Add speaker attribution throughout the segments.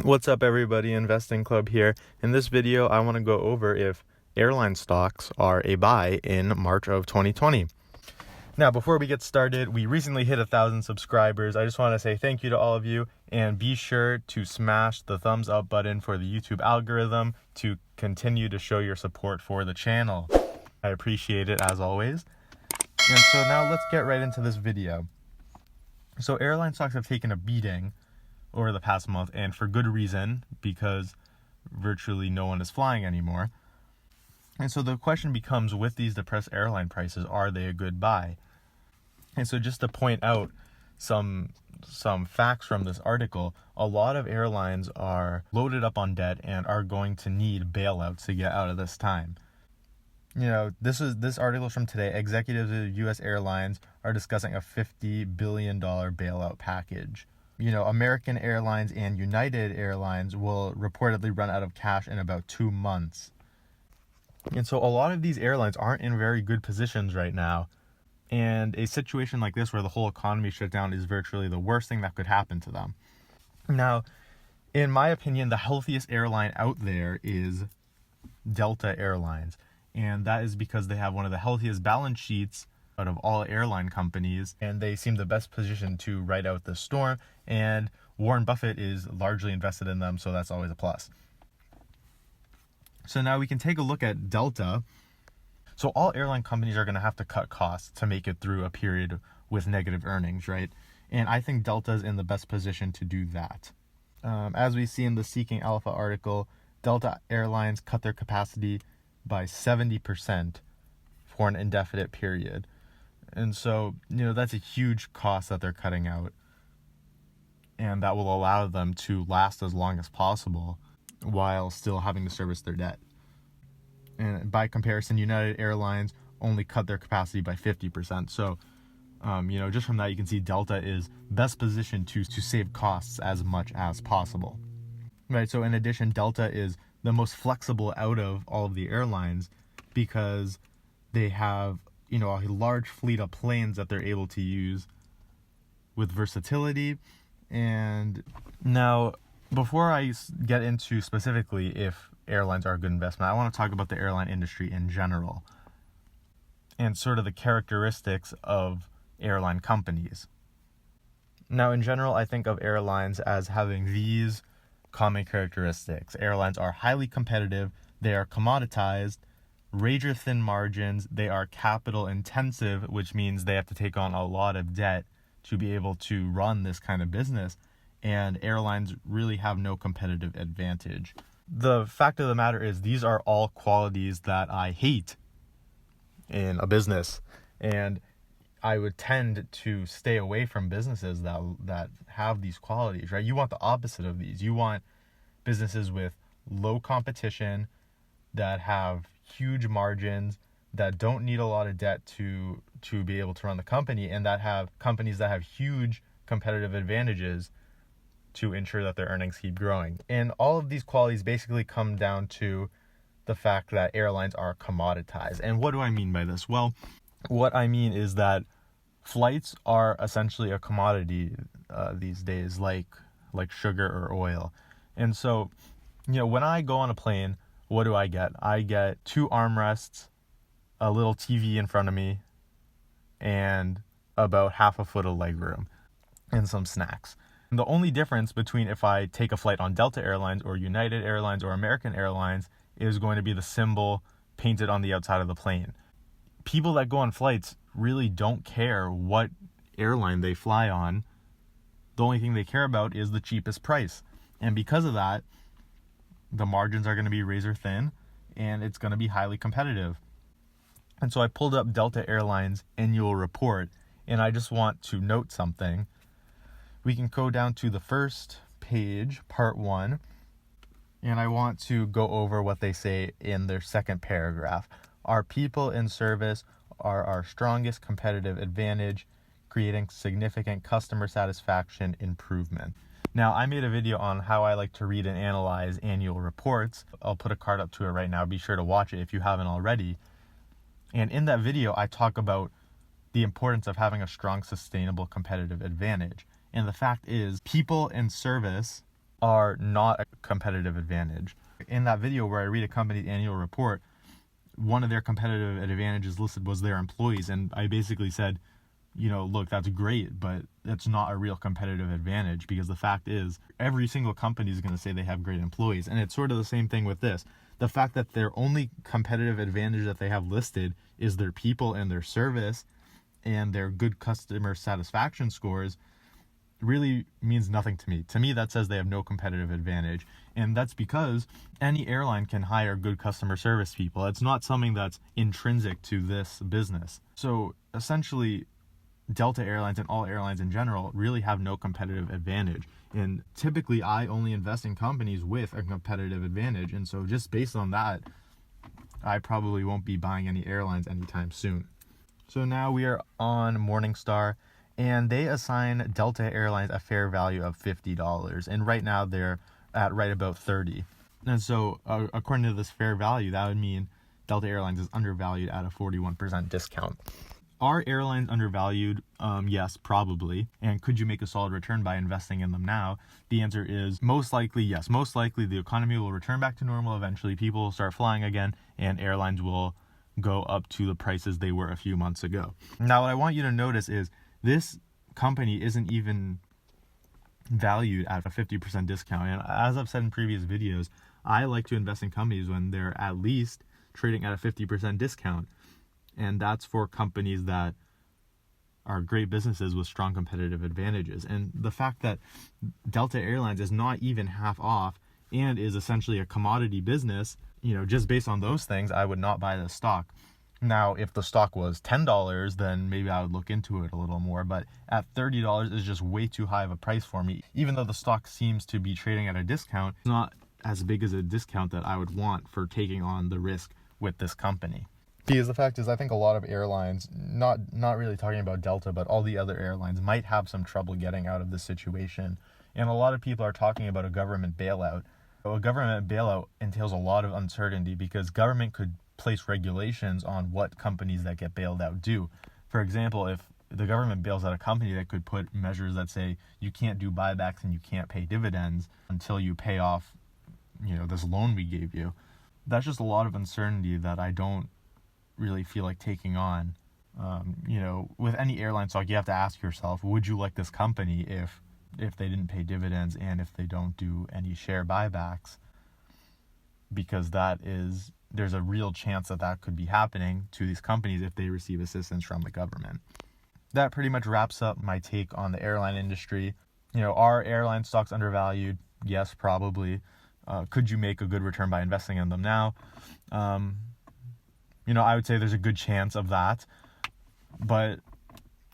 Speaker 1: What's up, everybody? Investing Club here. In this video, I want to go over if airline stocks are a buy in March of 2020. Now, before we get started, we recently hit 1,000 subscribers. I just want to say thank you to all of you, and be sure to smash the thumbs up button for the YouTube algorithm to continue to show your support for the channel. I appreciate it as always. And so now let's get right into this video. So airline stocks have taken a beating over the past month, and for good reason, because virtually no one is flying anymore. And so the question becomes, with these depressed airline prices, are they a good buy? And so just to point out some facts from this article, a lot of airlines are loaded up on debt and are going to need bailouts to get out of this time. You know, this article is from today. Executives of U.S. Airlines are discussing a $50 billion bailout package. You know, American Airlines and United Airlines will reportedly run out of cash in about 2 months. And so a lot of these airlines aren't in very good positions right now. And a situation like this where the whole economy shut down is virtually the worst thing that could happen to them. Now, in my opinion, the healthiest airline out there is Delta Airlines. And that is because they have one of the healthiest balance sheets out of all airline companies, and they seem the best positioned to ride out the storm, and Warren Buffett is largely invested in them, so that's always a plus. So now we can take a look at Delta. So all airline companies are going to have to cut costs to make it through a period with negative earnings, right? And I think Delta is in the best position to do that. As we see in the Seeking Alpha article, Delta Airlines cut their capacity by 70% for an indefinite period. And so, you know, that's a huge cost that they're cutting out. And that will allow them to last as long as possible while still having to service their debt. And by comparison, United Airlines only cut their capacity by 50%. So, you know, just from that, you can see Delta is best positioned to save costs as much as possible. Right, so in addition, Delta is the most flexible out of all of the airlines because they have, you know, a large fleet of planes that they're able to use with versatility. And now, before I get into specifically if airlines are a good investment, I want to talk about the airline industry in general and sort of the characteristics of airline companies. Now, in general, I think of airlines as having these common characteristics. Airlines are highly competitive, they are commoditized, razor thin margins, they are capital intensive, which means they have to take on a lot of debt to be able to run this kind of business, and airlines really have no competitive advantage. The fact of the matter is, these are all qualities that I hate in a business, and I would tend to stay away from businesses that have these qualities, right? You want the opposite of these. You want businesses with low competition, that have huge margins, that don't need a lot of debt to be able to run the company, and that have companies that have huge competitive advantages to ensure that their earnings keep growing. And all of these qualities basically come down to the fact that airlines are commoditized. And what do I mean by this? Well, what I mean is that flights are essentially a commodity these days, like sugar or oil. And so, you know, when I go on a plane, what do I get? I get 2 armrests, a little TV in front of me, and about half a foot of legroom, and some snacks. And the only difference between if I take a flight on Delta Airlines or United Airlines or American Airlines is going to be the symbol painted on the outside of the plane. People that go on flights really don't care what airline they fly on. The only thing they care about is the cheapest price. And because of that, the margins are going to be razor thin, and it's going to be highly competitive. And so I pulled up Delta Airlines annual report, and I just want to note something. We can go down to the first page, part 1, and I want to go over what they say in their second paragraph. Our people in service are our strongest competitive advantage, creating significant customer satisfaction improvement. Now, I made a video on how I like to read and analyze annual reports. I'll put a card up to it right now. Be sure to watch it if you haven't already. And in that video, I talk about the importance of having a strong, sustainable competitive advantage. And the fact is, people in service are not a competitive advantage. In that video where I read a company's annual report, one of their competitive advantages listed was their employees. And I basically said, look, that's great, but it's not a real competitive advantage, because the fact is every single company is going to say they have great employees. And it's sort of the same thing with this. The fact that their only competitive advantage that they have listed is their people and their service and their good customer satisfaction scores really means nothing to me. To me, that says they have no competitive advantage. And that's because any airline can hire good customer service people. It's not something that's intrinsic to this business. So essentially, Delta Airlines and all airlines in general really have no competitive advantage. And typically, I only invest in companies with a competitive advantage. And so just based on that, I probably won't be buying any airlines anytime soon. So now we are on Morningstar, and they assign Delta Airlines a fair value of $50. And right now they're at right about 30. And so according to this fair value, that would mean Delta Airlines is undervalued at a 41% discount. Are airlines undervalued? Yes, probably. And could you make a solid return by investing in them now? The answer is most likely yes. Most likely the economy will return back to normal eventually. People will start flying again, and airlines will go up to the prices they were a few months ago. Now, what I want you to notice is this company isn't even valued at a 50% discount. And as I've said in previous videos, I like to invest in companies when they're at least trading at a 50% discount. And that's for companies that are great businesses with strong competitive advantages. And the fact that Delta Airlines is not even half off and is essentially a commodity business, just based on those things, I would not buy the stock. Now, if the stock was $10, then maybe I would look into it a little more. But at $30 is just way too high of a price for me. Even though the stock seems to be trading at a discount, it's not as big as a discount that I would want for taking on the risk with this company. Because the fact is, I think a lot of airlines, not really talking about Delta, but all the other airlines might have some trouble getting out of this situation. And a lot of people are talking about a government bailout. A government bailout entails a lot of uncertainty because government could place regulations on what companies that get bailed out do. For example, if the government bails out a company, that could put measures that say you can't do buybacks and you can't pay dividends until you pay off, this loan we gave you. That's just a lot of uncertainty that I don't really feel like taking on. With any airline stock, you have to ask yourself, would you like this company if they didn't pay dividends and if they don't do any share buybacks? Because there's a real chance that could be happening to these companies if they receive assistance from the government. That pretty much wraps up my take on the airline industry. Are airline stocks undervalued? Yes, probably. Could you make a good return by investing in them now? I would say there's a good chance of that. But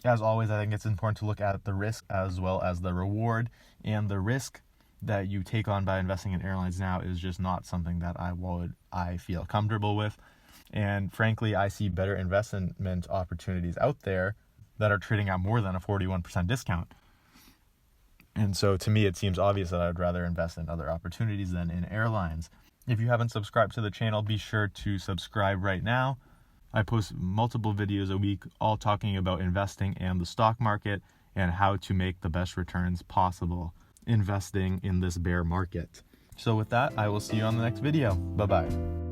Speaker 1: as always, I think it's important to look at the risk as well as the reward. And the risk that you take on by investing in airlines now is just not something that I feel comfortable with. And frankly, I see better investment opportunities out there that are trading at more than a 41% discount. And so to me, it seems obvious that I'd rather invest in other opportunities than in airlines. If you haven't subscribed to the channel, be sure to subscribe right now. I post multiple videos a week, all talking about investing and the stock market and how to make the best returns possible investing in this bear market. So with that, I will see you on the next video. Bye-bye.